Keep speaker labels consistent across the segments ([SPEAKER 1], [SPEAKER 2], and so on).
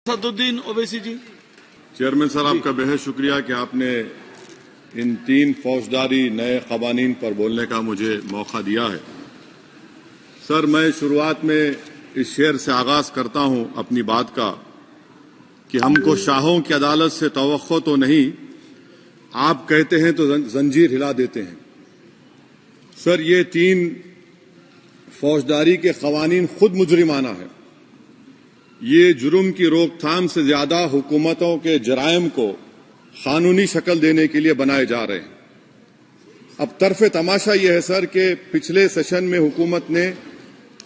[SPEAKER 1] असदुद्दीन ओवैसी जी।
[SPEAKER 2] Chairman sir, आपका बेहद शुक्रिया कि आपने इन 3 फौजदारी नए कवानीन पर बोलने का मुझे मौका दिया है। सर, मैं शुरुआत में इस शेर से आगाज करता हूं अपनी बात का कि हमको शाहों की अदालत से तवक्को तो नहीं, आप कहते हैं तो जंजीर हिला देते हैं। सर, ये 3 फौजदारी के कवानीन खुद मुजरिमाना है। ये जुर्म की रोकथाम से ज्यादा हुकूमतों के जराइम को कानूनी शक्ल देने के लिए बनाए जा रहे हैं। अब तरफे तमाशा यह है सर कि पिछले सेशन में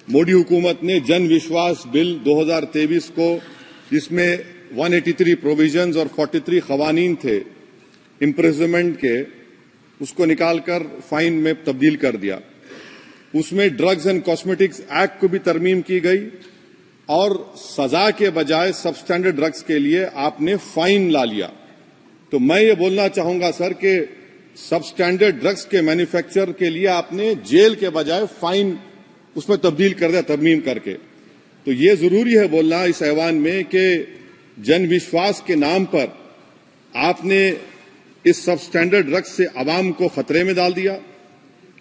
[SPEAKER 2] मोदी हुकूमत ने जन विश्वास बिल 2023 को, जिसमें 183 प्रोविजंस और 43 कवानीन थे इम्प्रिजनमेंट के, उसको निकालकर फाइन में तब्दील कर दिया। उसमें ड्रग्स एंड कॉस्मेटिक्स एक्ट को भी तरमीम की गई और सजा के बजाय सबस्टैंडर्ड ड्रग्स के लिए आपने फाइन ला लिया। तो मैं ये बोलना चाहूंगा सर कि सबस्टैंडर्ड ड्रग्स के मैन्युफैक्चर के लिए आपने जेल के बजाय फाइन उसमें तब्दील कर दिया तरमीम करके। तो ये जरूरी है बोलना इस ऐवान में कि जन विश्वास के नाम पर आपने इस सबस्टैंडर्ड ड्रग्स से आवाम को खतरे में डाल दिया।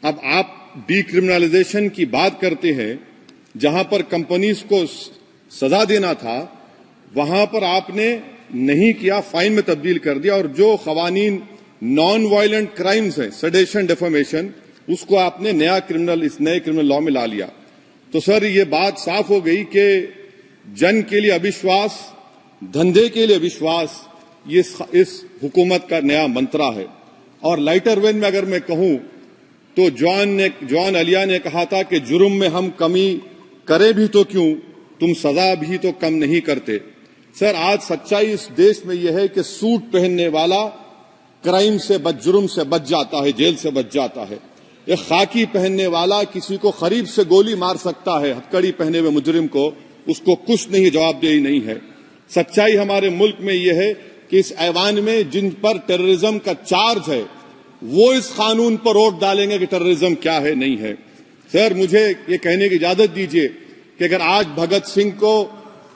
[SPEAKER 2] अब आप डीक्रिमिनलाइजेशन की बात करते हैं, जहां पर कंपनीज को सजा देना था वहां पर आपने नहीं किया, फाइन में तब्दील कर दिया। और जो कवानीन नॉन वायलेंट क्राइम्स हैं, सेडेशन, डेफेमेशन, उसको आपने इस नए क्रिमिनल लॉ में ला लिया। तो सर, ये बात साफ हो गई कि जन के लिए अविश्वास, धंधे के लिए विश्वास, ये इस हुकूमत का नया मंत्रा है। और लाइटर वेन में अगर मैं कहूं तो जॉन अलिया ने कहा था कि जुर्म में हम कमी करें भी तो क्यों, तुम सजा भी तो कम नहीं करते। सर, आज सच्चाई इस देश में यह है कि सूट पहनने वाला क्राइम से जुर्म से बच जाता है, जेल से बच जाता है। एक खाकी पहनने वाला किसी को करीब से गोली मार सकता है, हथकड़ी पहने हुए मुजरिम को, उसको कुछ नहीं, जवाबदेही नहीं है। सच्चाई हमारे मुल्क में यह है कि इस ऐवान में जिन पर टेररिज्म का चार्ज है वो इस कानून पर वोट डालेंगे कि टेररिज्म क्या है, नहीं है। सर, मुझे ये कहने की इजाजत दीजिए कि अगर आज भगत सिंह को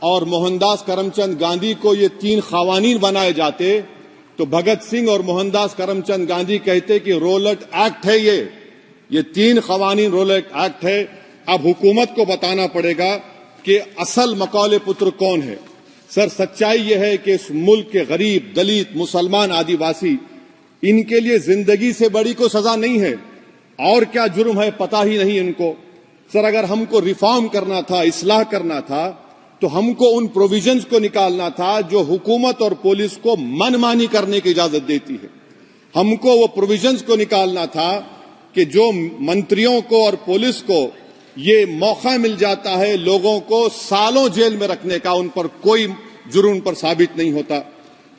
[SPEAKER 2] और मोहनदास करमचंद गांधी को ये 3 कवानीन बनाए जाते तो भगत सिंह और मोहनदास करमचंद गांधी कहते कि रोलट एक्ट है, ये 3 कवानीन रोलट एक्ट है। अब हुकूमत को बताना पड़ेगा कि असल मकौले पुत्र कौन है। सर, सच्चाई यह है कि इस मुल्क के गरीब, दलित, मुसलमान, आदिवासी, इनके लिए जिंदगी से बड़ी कोई सजा नहीं है। और क्या जुर्म है पता ही नहीं इनको। सर, अगर हमको रिफॉर्म करना था, इस्लाह करना था, तो हमको उन प्रोविजंस को निकालना था जो हुकूमत और पुलिस को मनमानी करने की इजाजत देती है। हमको वो प्रोविजंस को निकालना था कि जो मंत्रियों को और पुलिस को ये मौका मिल जाता है लोगों को सालों जेल में रखने का, उन पर कोई जुर्म पर साबित नहीं होता।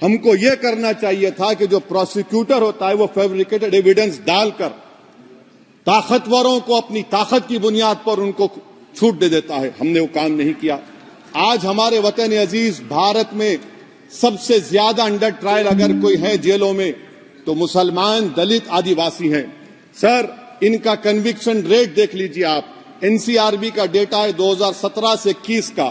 [SPEAKER 2] हमको ये करना चाहिए था कि जो प्रोसिक्यूटर होता है वो फैब्रिकेटेड एविडेंस डालकर ताकतवरों को अपनी ताकत की बुनियाद पर उनको छूट दे देता है। हमने वो काम नहीं किया। आज हमारे वतन अजीज भारत में सबसे ज्यादा अंडर ट्रायल अगर कोई है जेलों में तो मुसलमान, दलित, आदिवासी हैं। सर, इनका कन्विक्शन रेट देख लीजिए आप। एनसीआरबी का डेटा है 2017 से 21 का,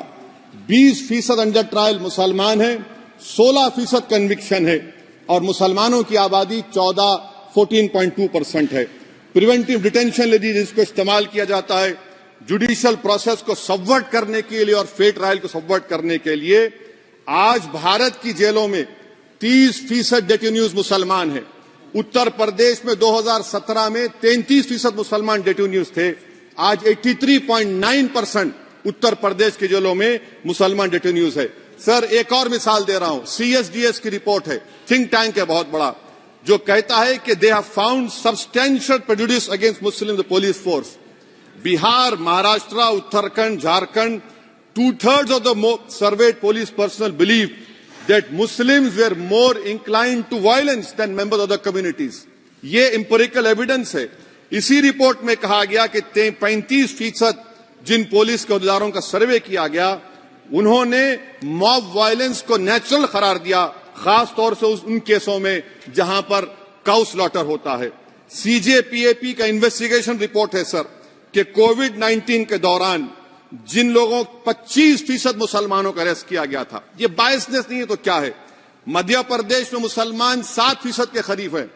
[SPEAKER 2] 20% अंडर ट्रायल मुसलमान है, 16% कन्विक्शन है और मुसलमानों की आबादी 14.2% है। प्रिवेंटिव डिटेंशन यदि जिसको इस्तेमाल किया जाता है जुडिशियल प्रोसेस को सबवर्ट करने के लिए और फेयर ट्रायल को सबवर्ट करने के लिए, आज भारत की जेलों में 30% डेटेन्यूज मुसलमान हैं। उत्तर प्रदेश में 2017 में 33% मुसलमान डेटेन्यूज थे। आज 83.9% उत्तर प्रदेश की जेलों में मुसलमान डेटेन्यूज है। सर, एक और मिसाल दे रहा हूं, CSDS की रिपोर्ट है, थिंक टैंक है बहुत बड़ा, जो कहता है कि they have found substantial prejudice against Muslim the police force. Bihar, Maharashtra, Uttarakhand, Jharkhand, 2/3 of the surveyed police personnel believe that Muslims were more inclined to violence than members of the communities. ये empirical evidence है। इसी रिपोर्ट में कहा गया कि 35% जिन police के अहदेदारों का सर्वे किया गया उन्होंने मॉब वायलेंस को नेचुरल करार दिया, खास तौर से उन केसों में जहां पर काउ स्लॉटर होता है। CJPAP का इन्वेस्टिगेशन रिपोर्ट है सर कि कोविड-19 के दौरान जिन लोगों 25% मुसलमानों का अरेस्ट किया गया था। ये बायसनेस नहीं है तो क्या है? मध्य प्रदेश में मुसलमान 7% के करीब है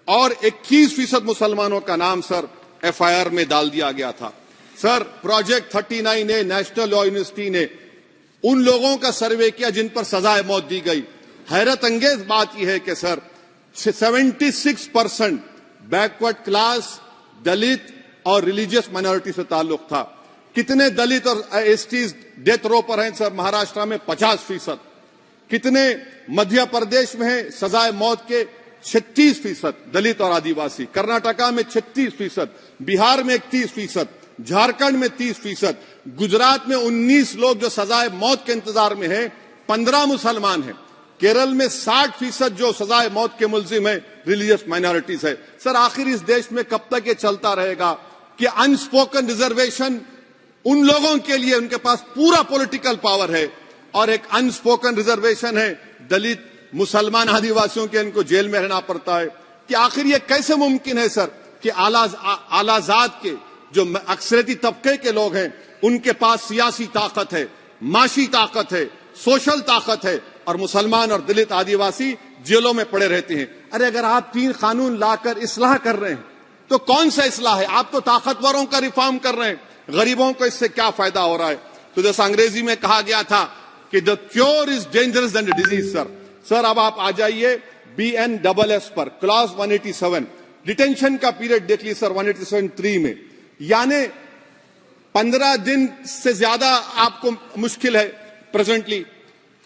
[SPEAKER 2] और 21% मुसलमानों का नाम सर एफआईआर में डाल दिया गया था। सर प्रोजेक्ट 39 ने नेशनल लॉ यूनिवर्सिटी ने उन लोगों का सर्वे किया जिन पर सजाए मौत दी गई। हैरत अंगेज बात यह है कि सर 76% बैकवर्ड क्लास, दलित और रिलीजियस माइनॉरिटी से ताल्लुक था। कितने दलित और एसटीज डेथ रो पर हैं सर? महाराष्ट्र में 50%। कितने मध्य प्रदेश में है सजाए मौत के? 36% दलित और आदिवासी। कर्नाटका में 36%, बिहार में 31%, झारखंड में 30%, गुजरात में 19 लोग जो सजाए मौत के इंतजार में हैं, 15 मुसलमान हैं। केरल में 60% जो सजाए मौत के मुलजिम है रिलीजियस माइनॉरिटीज है। सर आखिर इस देश में कब तक ये चलता रहेगा कि अनस्पोकन रिजर्वेशन उन लोगों के लिए उनके पास पूरा पॉलिटिकल पावर है और एक अनस्पोकन रिजर्वेशन है दलित, मुसलमान, आदिवासियों के, इनको जेल में रहना पड़ता है? कि आखिर ये कैसे मुमकिन है सर कि आलाजात के जो अक्सरियती तबके के लोग हैं उनके पास सियासी ताकत है, माशी ताकत है, सोशल ताकत है और मुसलमान और दलित आदिवासी जेलों में पड़े रहते हैं? अरे अगर आप 3 कानून लाकर इस्लाह कर रहे हैं तो कौन सा इस्लाह है? आप तो ताकतवरों का रिफॉर्म कर रहे हैं, गरीबों को इससे क्या फायदा हो रहा है? तो जैसा अंग्रेजी में कहा गया था कि the cure is dangerous than the disease. Sir अब आप आ जाइए BNSS पर क्लॉज 187 डिटेंशन का पीरियड देख लीजिए सर 187(3) में, यानी 15 दिन से ज्यादा आपको मुश्किल है प्रेजेंटली।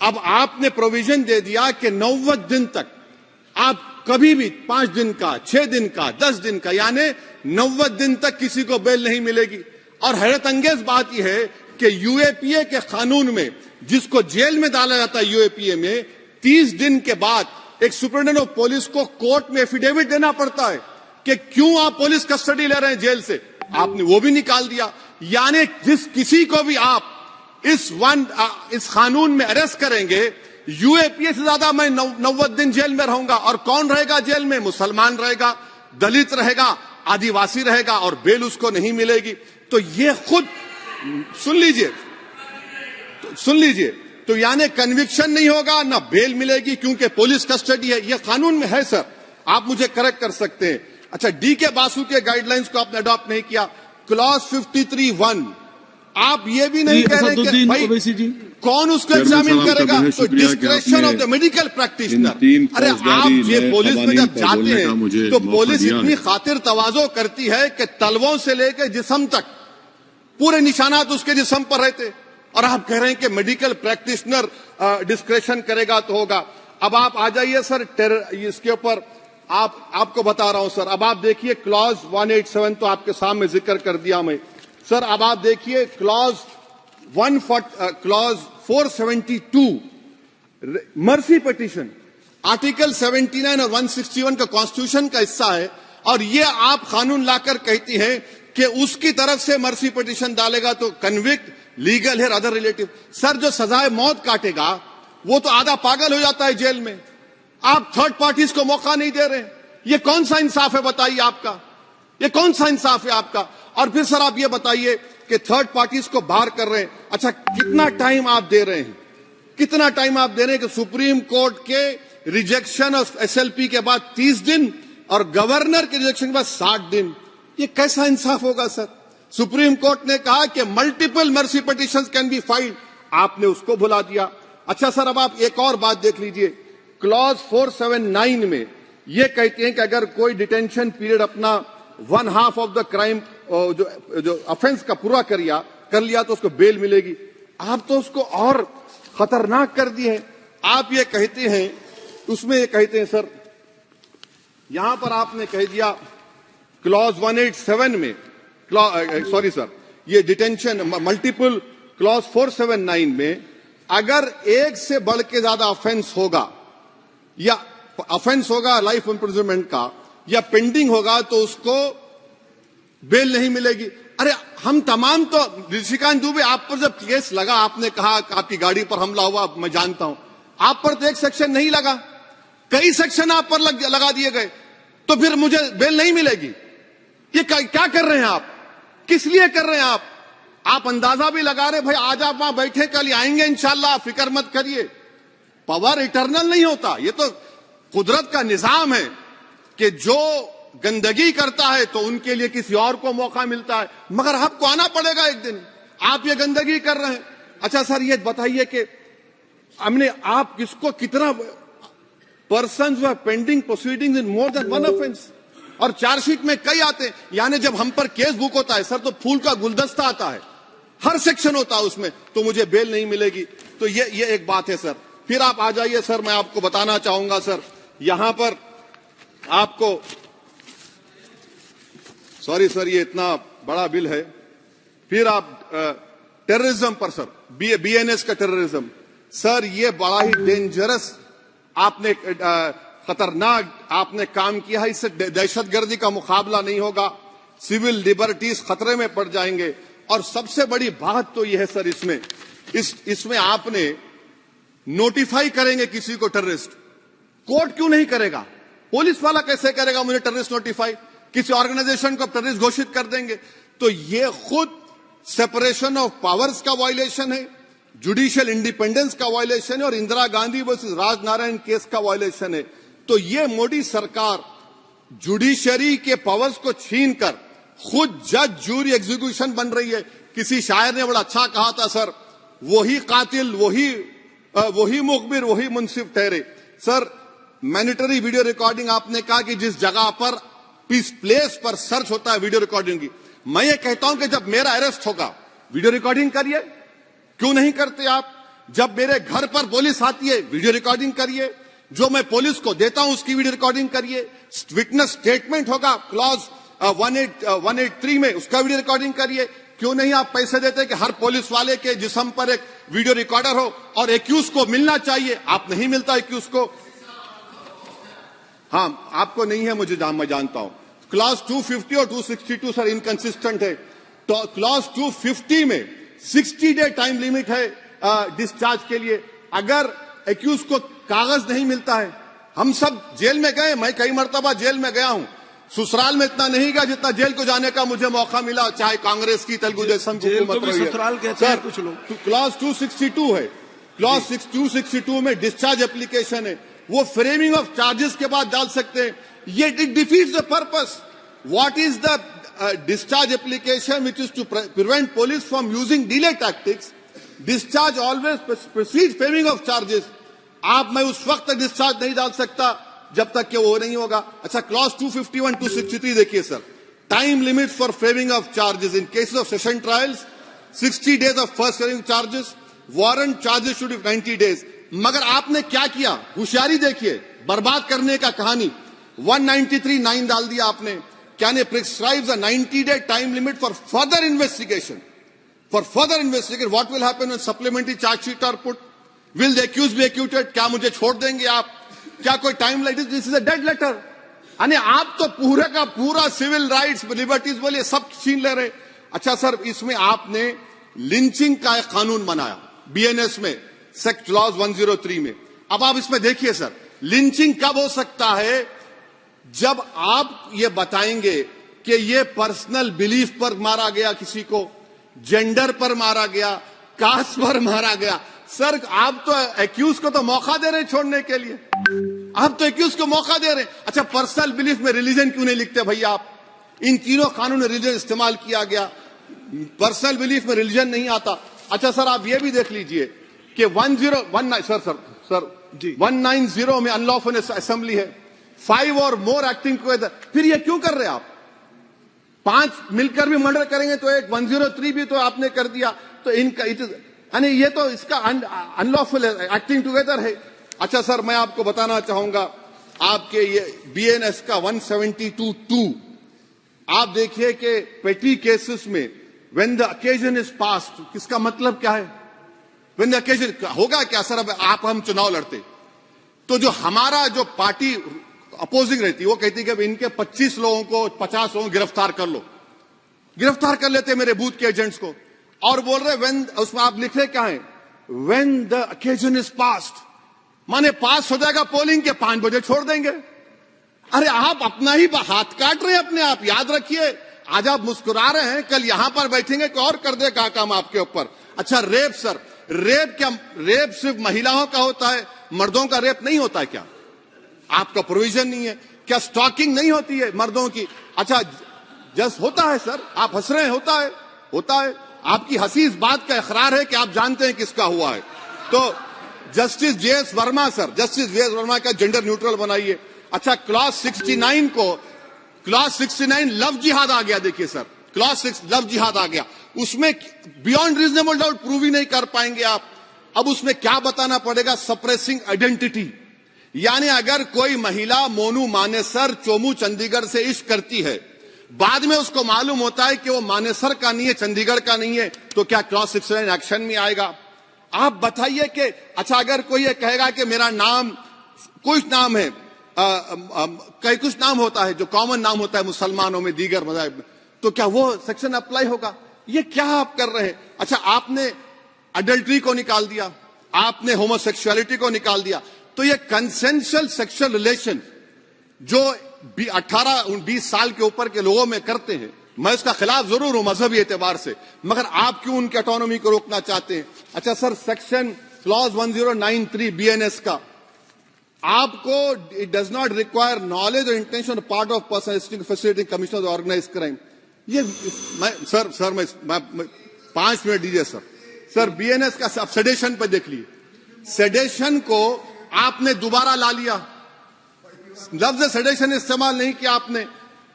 [SPEAKER 2] अब आपने प्रोविजन दे दिया कि 90 दिन तक आप कभी भी 5 दिन का, 6 दिन का, 10 दिन का, यानी 90 दिन तक किसी को बेल नहीं मिलेगी। और हैरत अंगेज बात यह है कि यूएपीए के कानून में जिसको जेल में डाला जाता है यूएपीए में 30 दिन के बाद एक सुपरिटेंडेंट ऑफ पुलिस को कोर्ट में एफिडेविट देना पड़ता है कि क्यों आप पुलिस कस्टडी ले रहे हैं जेल से। आपने वो भी निकाल दिया। यानी जिस किसी को भी आप इस कानून में अरेस्ट करेंगे, यूएपीए से ज्यादा मैं 90 दिन जेल में रहूंगा। और कौन रहेगा जेल में? मुसलमान रहेगा, दलित रहेगा, आदिवासी रहेगा और बेल उसको नहीं मिलेगी। तो ये खुद सुन लीजिए, तो यानी कन्विक्शन नहीं होगा, ना बेल मिलेगी क्योंकि पुलिस कस्टडी है। यह कानून में है सर, आप मुझे करेक्ट कर सकते हैं। अच्छा, DK बासु के गाइडलाइंस को आपने अडॉप्ट नहीं किया। क्लॉज 53(1) आप ये भी नहीं कह रहे कि भाई कौन उसको एग्जामिन करेगा? तो discretion of the medical practitioner. अरे आप ये पुलिस में जब जाते हैं तो पुलिस इतनी खातिर तवाज़ो करती है कि तलवों से लेकर जिस्म तक पूरे निशानात उसके जिस्म पर रहते, और आप कह रहे हैं कि मेडिकल प्रैक्टिशनर डिस्क्रेशन करेगा तो होगा। अब आप आ जाइए सर इसके ऊपर आपको बता रहा हूं सर। अब आप देखिए क्लॉज 187 तो आपके सामने जिक्र कर दिया मैं सर। अब आप देखिए क्लॉज 472 मर्सी पिटीशन, आर्टिकल 79 और 161 का कॉन्स्टिट्यूशन का हिस्सा है, और ये आप कानून लाकर कहती हैं कि उसकी तरफ से मर्सी पिटीशन डालेगा तो कन्विक्ट, लीगल है, अदर रिलेटिव। सर जो सजाए मौत काटेगा वो तो आधा पागल हो जाता है जेल में, आप थर्ड पार्टीज को मौका नहीं दे रहे। ये कौन सा इंसाफ है बताइए आपका? ये कौन सा इंसाफ है आपका? और फिर सर आप ये बताइए कि थर्ड पार्टीज को बाहर कर रहे हैं। अच्छा, कितना टाइम आप दे रहे हैं? कितना टाइम आप दे रहे हैं कि सुप्रीम कोर्ट के रिजेक्शन ऑफ SLP के बाद 30 दिन और गवर्नर के रिजेक्शन के बाद 60 दिन? ये कैसा इंसाफ होगा सर? सुप्रीम कोर्ट ने कहा कि multiple mercy petitions can be filed, आपने उसको भुला दिया। अच्छा सर, अब आप एक और बात देख लीजिए, क्लॉज 479 में ये कहते हैं कि अगर कोई डिटेंशन पीरियड अपना 1/2 ऑफ द क्राइम जो ऑफेंस का पूरा कर लिया तो उसको बेल मिलेगी। आप तो उसको और खतरनाक कर दिए हैं। आप ये कहते हैं, उसमें ये कहते हैं सर, यहां पर आपने कह दिया क्लॉज 187 में, सॉरी सर, ये डिटेंशन मल्टीपल क्लॉज 479 में अगर एक से बढ़ के ज्यादा ऑफेंस होगा या ऑफेंस होगा लाइफ इम्प्रिजनमेंट का या पेंडिंग होगा तो उसको बेल नहीं मिलेगी। अरे हम तमाम तो, ऋषिकांत दुबे आप पर जब केस लगा, आपने कहा आपकी गाड़ी पर हमला हुआ, मैं जानता हूं, आप पर तो एक सेक्शन नहीं लगा, कई सेक्शन आप पर लगा दिए गए, तो फिर मुझे बेल नहीं मिलेगी। ये क्या कर रहे हैं आप? किस लिए कर रहे हैं आप?
[SPEAKER 1] आप अंदाजा भी लगा रहे भाई आज आप वहां बैठे कल आएंगे इंशाल्लाह, फिक्र मत करिए। पावर इटर्नल नहीं होता, ये तो कुदरत का निजाम है कि जो गंदगी करता है तो उनके लिए किसी और को मौका मिलता है, मगर आपको आना पड़ेगा एक दिन। आप ये गंदगी कर रहे हैं। अच्छा सर ये बताइए कि हमने आप किसको कितना पर्सन्स वर पेंडिंग प्रोसीडिंग्स इन मोर देन वन ऑफेंस, और चार्जशीट में कई आते हैं। यानी जब हम पर केस बुक होता है सर तो फूल का गुलदस्ता आता है, हर सेक्शन होता है उसमें, तो मुझे बेल नहीं मिलेगी। तो ये एक बात है सर। फिर आप आ जाइए सर, मैं आपको बताना चाहूंगा सर, यहां पर आपको सॉरी सर ये इतना बड़ा बिल है। फिर आप टेररिज्म पर सर, बीएनएस का टेररिज्म सर, ये बड़ा ही डेंजरस आपने खतरनाक आपने काम किया है। इससे दहशतगर्दी का मुकाबला नहीं होगा, सिविल लिबर्टीज खतरे में पड़ जाएंगे। और सबसे बड़ी बात तो यह है सर, इसमें आपने नोटिफाई करेंगे किसी को टेररिस्ट, कोर्ट क्यों नहीं करेगा? पुलिस वाला कैसे करेगा मुझे टेररिस्ट नोटिफाई? किसी ऑर्गेनाइजेशन को प्रेरित घोषित कर देंगे। तो ये खुद सेपरेशन ऑफ पावर्स का वायलेशन है, जुडिशियल इंडिपेंडेंस का वायलेशन है और इंदिरा गांधी वर्सेस राजनारायण केस का वायलेशन है। तो ये मोदी सरकार जुडिशरी के पावर्स को छीनकर खुद जज जूरी एग्जीक्यूशन बन रही है। किसी शायर ने बड़ा अच्छा कहा था सर, वही कातिल वही मुखबिर वही मुंसिफ ठहरे। सर मैंडेटरी वीडियो रिकॉर्डिंग आपने कहा कि जिस जगह पर इस प्लेस पर सर्च होता है वीडियो रिकॉर्डिंग की, मैं ये कहता हूं कि जब मेरा अरेस्ट होगा वीडियो रिकॉर्डिंग करिए, क्यों नहीं करते आप? जब मेरे घर पर पुलिस आती है वीडियो रिकॉर्डिंग करिए, जो मैं पुलिस को देता हूं उसकी वीडियो रिकॉर्डिंग करिए, विटनेस स्टेटमेंट होगा क्लॉज 183 में उसका वीडियो रिकॉर्डिंग करिए। क्यों नहीं आप पैसे देते कि हर पुलिस वाले के जिस्म पर एक वीडियो रिकॉर्डर हो और एक्यूज को मिलना चाहिए, आप नहीं मिलता एक्यूज को। हाँ आपको नहीं है, मुझे मैं जानता हूं। क्लॉज 250 और 262 सर इनकंसिस्टेंट है। तो क्लॉज 250 में 60 डे टाइम लिमिट है डिस्चार्ज के लिए। अगर एक्यूज को कागज नहीं मिलता है, हम सब जेल में गए, मैं कई मर्तबा जेल में गया हूं, ससुराल में इतना नहीं गया जितना जेल को जाने का मुझे मौका मिला, चाहे कांग्रेस की तेलुगु देशम की हुकूमत रही है। सर कुछ लोग क्लॉज 262 है, क्लॉज 262 में डिस्चार्ज एप्लीकेशन है, वो फ्रेमिंग ऑफ चार्जेस के बाद डाल सकते हैं। ये it defeats the purpose. What is the discharge application which is to prevent police from using delay tactics? Discharge always precedes framing of charges. आप मैं उस वक्त तक डिस्चार्ज नहीं डाल सकता जब तक कि वो नहीं होगा। अच्छा क्लॉज 251 263 देखिए sir, time limit for framing of charges in cases of session trials 60 days of first framing charges, warrant charges should be 90 days। मगर आपने क्या किया, होशियारी देखिए, बर्बाद करने का कहानी। 193(9) डाल दिया आपने, Can it prescribes a 90-day time limit for further investigation? For further investigation, what will happen when supplementary charge sheet are put? Will the accused be acquitted? क्या मुझे छोड़ देंगे आप? क्या कोई time light? This is a dead letter. यानी आप तो पूरे का पूरा सिविल राइट्स लिबर्टीज बोलिए सब छीन ले रहे। अच्छा सर इसमें आपने लिंचिंग का एक कानून बनाया बीएनएस में, सेक्ट क्लॉज 103 में। अब आप इसमें देखिए सर, लिंचिंग कब हो सकता है? जब आप ये बताएंगे कि ये पर्सनल बिलीफ पर मारा गया, किसी को जेंडर पर मारा गया, कास्ट पर मारा गया। सर आप तो एक्यूज को तो मौका दे रहे हैं छोड़ने के लिए, आप तो एक्यूज को मौका दे रहे हैं। अच्छा पर्सनल बिलीफ में रिलीजन क्यों नहीं लिखते भैया आप? इन तीनों कानून में रिलीजन इस्तेमाल किया गया, पर्सनल बिलीफ में रिलीजन नहीं आता। अच्छा सर आप ये भी देख लीजिए कि 1019 सर 190 में अनलॉफुल असेंबली है, 5 और मोर एक्टिंग टुगेदर। फिर ये क्यों कर रहे हैं आप? 5 मिलकर भी मर्डर करेंगे तो एक 103 भी तो आपने कर दिया। तो इनका यानी ये तो इसका अनलॉफुल एक्टिंग टुगेदर है। अच्छा सर मैं आपको बताना चाहूंगा, आपके ये बीएनएस का 172(2) आप देखिए कि पेटी केसेस में when the occasion is passed, किसका मतलब क्या है? व्हेन द अकेजन होगा क्या सर? अब आप हम चुनाव लड़ते तो जो हमारा जो पार्टी अपोजिंग रहती वो कहती कि इनके 25 लोगों को 50 लोगों को गिरफ्तार कर लो, गिरफ्तार कर लेते मेरे बूथ के एजेंट्स को, और बोल रहे व्हेन, उसमें आप लिख रहे क्या है? When the occasion is passed, माने पास हो जाएगा पोलिंग के 5 बजे छोड़ देंगे। अरे आप अपना ही हाथ काट रहे हैं अपने आप। याद रखिए आज आप मुस्कुरा रहे हैं, कल यहां पर बैठेंगे कि और कर देगा काम आपके ऊपर। अच्छा रेप सर, रेप सिर्फ महिलाओं का होता है, मर्दों का रेप नहीं होता है क्या? आपका प्रोविजन नहीं है क्या? स्टॉकिंग नहीं होती है मर्दों की? अच्छा जस्ट होता है सर, आप हंस रहे हैं, होता है। आपकी हंसी इस बात का इकरार है कि आप जानते हैं किसका हुआ है। तो justice JS Verma sir, justice JS Verma का जेंडर न्यूट्रल बनाइए। अच्छा क्लॉज 69 को, क्लॉज 69 लव जिहाद आ गया। देखिए सर, क्लॉज 6 लव जिहाद आ गया, उसमें बियॉन्ड रीजनेबल डाउट प्रूव ही नहीं कर पाएंगे आप। अब उसमें क्या बताना पड़ेगा? सप्रेसिंग आइडेंटिटी, यानी अगर कोई महिला मोनू मानेसर चोमू चंडीगढ़ से इश्क करती है, बाद में उसको मालूम होता है कि वो मानेसर का नहीं है, चंडीगढ़ का नहीं है, तो क्या क्लॉज 69 एक्शन में आएगा? आप बताइए कि अच्छा अगर कोई ये कहेगा कि मेरा नाम, कुछ नाम है, कई कुछ नाम होता है जो कॉमन नाम होता है मुसलमानों में, दीगर मज़ाहिब में, तो क्या वो सेक्शन अप्लाई होगा? ये क्या आप कर रहे हैं? अच्छा आपने अडल्ट्री को निकाल दिया, आपने होमोसेक्सुअलिटी को निकाल दिया, तो ये कंसेंशुअल सेक्सुअल रिलेशन जो 18-20 साल के ऊपर के लोगों में करते हैं, मैं इसका खिलाफ जरूर हूं मजहबी एतबार से, मगर आप क्यों उनकी ऑटोनॉमी को रोकना चाहते हैं? अच्छा सर, सेक्शन क्लॉज 1093 बीएनएस का, आपको it does not require knowledge और intention part of person facility commissioner organise crime. ये मैं 5 मिनट दीजिए सर। बीएनएस का आप सेडेशन पे देख लीजिए, सेडेशन को आपने दोबारा ला लिया, लफ्ज सेडेशन इस्तेमाल नहीं किया आपने।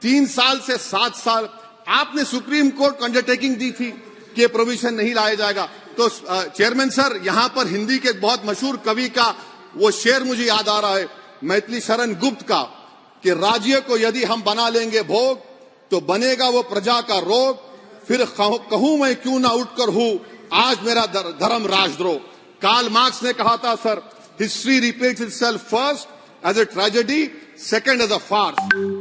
[SPEAKER 1] 3 साल से 7 साल आपने सुप्रीम कोर्ट को अंडरटेकिंग दी थी कि प्रोविजन नहीं लाया जाएगा। तो चेयरमैन सर, यहां पर हिंदी के एक बहुत मशहूर कवि का वो शेर मुझे याद आ रहा है, मैथिली शरण गुप्त का, कि राज्य को यदि हम बना लेंगे भोग तो बनेगा वो प्रजा का रोग, फिर कहूं मैं क्यों ना उठकर हूं आज मेरा धर्म राजद्रोह। कार्ल मार्क्स ने कहा था sir, history repeats itself first as a tragedy, second as a farce.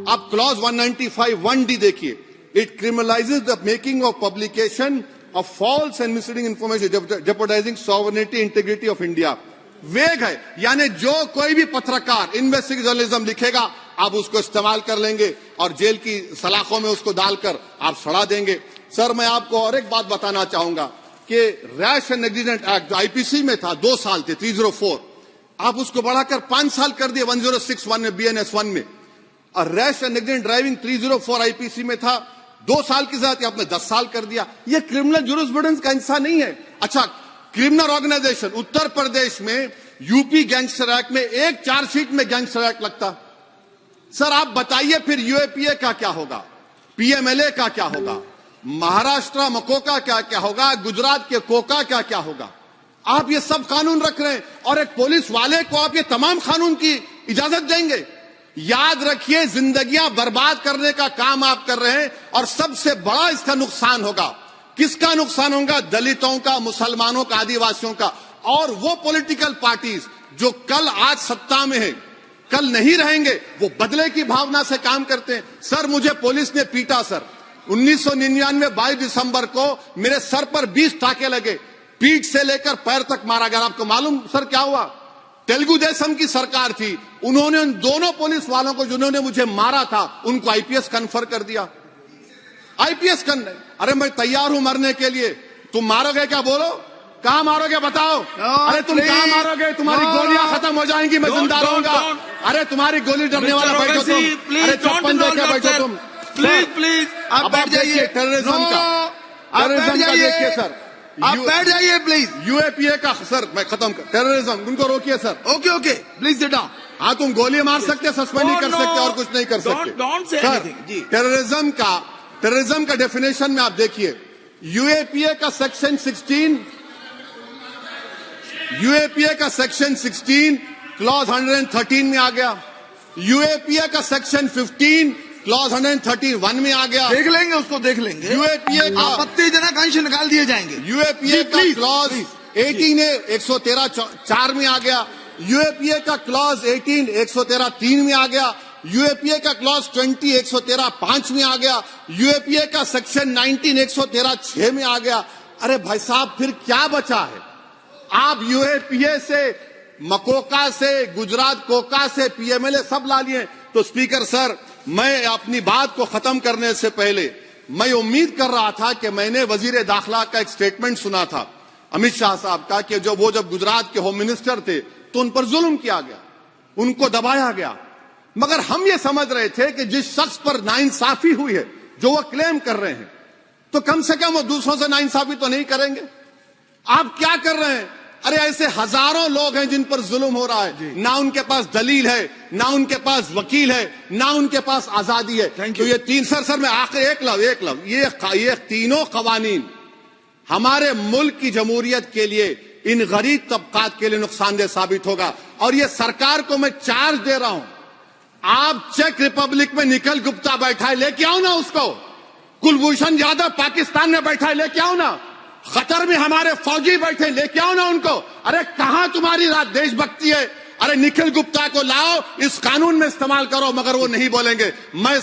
[SPEAKER 1] आप क्लॉज 195 1D देखिए, it criminalises the making of publication of false and misleading information jeopardising sovereignty integrity of India. Vague है, यानी जो कोई भी पत्रकार investigative journalism लिखेगा आप उसको इस्तेमाल कर लेंगे और जेल की सलाखों में उसको डालकर आप सड़ा देंगे। सर मैं आपको और एक बात बताना चाहूंगा कि रैश एंड नेग्लिजेंट एक्ट जो आईपीसी में था 2 साल थे, 304, आप उसको बढ़ाकर 5 साल कर दिए 1061 में, बीएनएस 1 में। और rash and negligent driving 304 IPC में था, 2 साल की सजा थी, आपने 10 साल कर दिया। यह क्रिमिनल जुरिस्प्रूडेंस का हिस्सा नहीं है। अच्छा क्रिमिनल ऑर्गेनाइजेशन, उत्तर प्रदेश में यूपी गैंगस्टर एक्ट में एक चार्जशीट में गैंगस्टर एक्ट लगता। सर आप बताइए फिर यूएपीए का क्या होगा, पीएमएलए का क्या होगा, महाराष्ट्र मकोका का क्या होगा, गुजरात के कोका का क्या होगा? आप ये सब कानून रख रहे हैं और एक पुलिस वाले को आप ये तमाम कानून की इजाजत देंगे? याद रखिए, जिंदगियां बर्बाद करने का काम आप कर रहे हैं और सबसे बड़ा इसका नुकसान होगा। किसका नुकसान होगा? दलितों का, मुसलमानों का, आदिवासियों का। और वो पॉलिटिकल पार्टीज जो कल आज सत्ता में है, कल नहीं रहेंगे, वो बदले की भावना से काम करते हैं। सर मुझे पुलिस ने पीटा सर, 1999 22 दिसंबर को मेरे सर पर 20 टाके लगे, पीठ से लेकर पैर तक मारा गया। आपको मालूम सर क्या हुआ? तेलुगु देशम की सरकार थी, उन्होंने उन दोनों पुलिस वालों को जिन्होंने मुझे मारा था उनको आईपीएस कन्फर कर दिया। आईपीएस करने, अरे मैं तैयार हूं मरने के लिए, तुम मारोगे क्या? बोलो कहां मारोगे बताओ? अरे तुम कहां मारोगे? तुम्हारी गोलियां खत्म हो जाएंगी, मैं जिंदा रहूंगा। अरे तुम्हारी गोली डरने वाला बैठो तुम, अरे चप्पन देके बैठो तुम।
[SPEAKER 3] प्लीज आप बैठ जाइए।
[SPEAKER 1] टेररिज्म का देखिए सर,
[SPEAKER 3] आप बैठ जाइए प्लीज।
[SPEAKER 1] यूएपीए का सर मैं खत्म कर, टेररिज्म उनको रोकिए सर।
[SPEAKER 3] Okay please sit down.
[SPEAKER 1] हाँ तुम गोली मार सकते, सस्पेंड नहीं कर सकते और कुछ नहीं कर सकते सर। टेररिज्म का डेफिनेशन में आप देखिए, यूएपीए का सेक्शन 16, यूएपीए का सेक्शन 16 क्लॉज 113 में आ गया, यूएपीए का सेक्शन 15 क्लॉज 131 में आ गया।
[SPEAKER 3] देख लेंगे उसको, देख लेंगे।
[SPEAKER 1] यूएपीए का
[SPEAKER 3] आपत्तिजनक अंश निकाल दिए जाएंगे।
[SPEAKER 1] यूएपीए का क्लॉज 18 113 4 में आ गया, यूएपीए का क्लॉज 18 113 3 में आ गया, यूएपीए का क्लॉज 20 113 5 में आ गया, यूएपीए का सेक्शन 19 113 6 में आ गया। अरे भाई साहब फिर क्या बचा है? आप यूएपीए से, मकोका से, गुजरात कोका से, पीएमएलए सब ला लिए। तो स्पीकर सर मैं अपनी बात को खत्म करने से पहले मैं उम्मीद कर रहा था कि मैंने वजीर दाखिला का एक स्टेटमेंट सुना था अमित शाह साहब का कि जब गुजरात के होम मिनिस्टर थे तो उन पर जुल्म किया गया, उनको दबाया गया। मगर हम ये समझ रहे थे कि जिस शख्स पर नाइंसाफी हुई है, जो वो क्लेम कर रहे हैं, तो कम से कम वो दूसरों से नाइंसाफी तो नहीं करेंगे। आप क्या कर रहे हैं? अरे ऐसे हजारों लोग हैं जिन पर जुल्म हो रहा है, ना उनके पास दलील है, ना उनके पास वकील है, ना उनके पास आजादी है। तो ये तीन सर मैं आखिर एक लव ये तीनों कवानीन हमारे मुल्क की जमहूरियत के लिए, इन गरीब तबकात के लिए नुकसानदेह साबित होगा। और ये सरकार को मैं चार्ज दे रहा हूं, आप चेक रिपब्लिक में निखिल गुप्ता बैठा है, लेके आओ ना उसको। कुलभूषण यादव पाकिस्तान में बैठा है, लेके आओ ना। कतर में हमारे फौजी बैठे, लेके आओ ना उनको। अरे कहां तुम्हारी देशभक्ति है? अरे निखिल गुप्ता को लाओ, इस कानून में इस्तेमाल करो। मगर वो नहीं बोलेंगे। मैं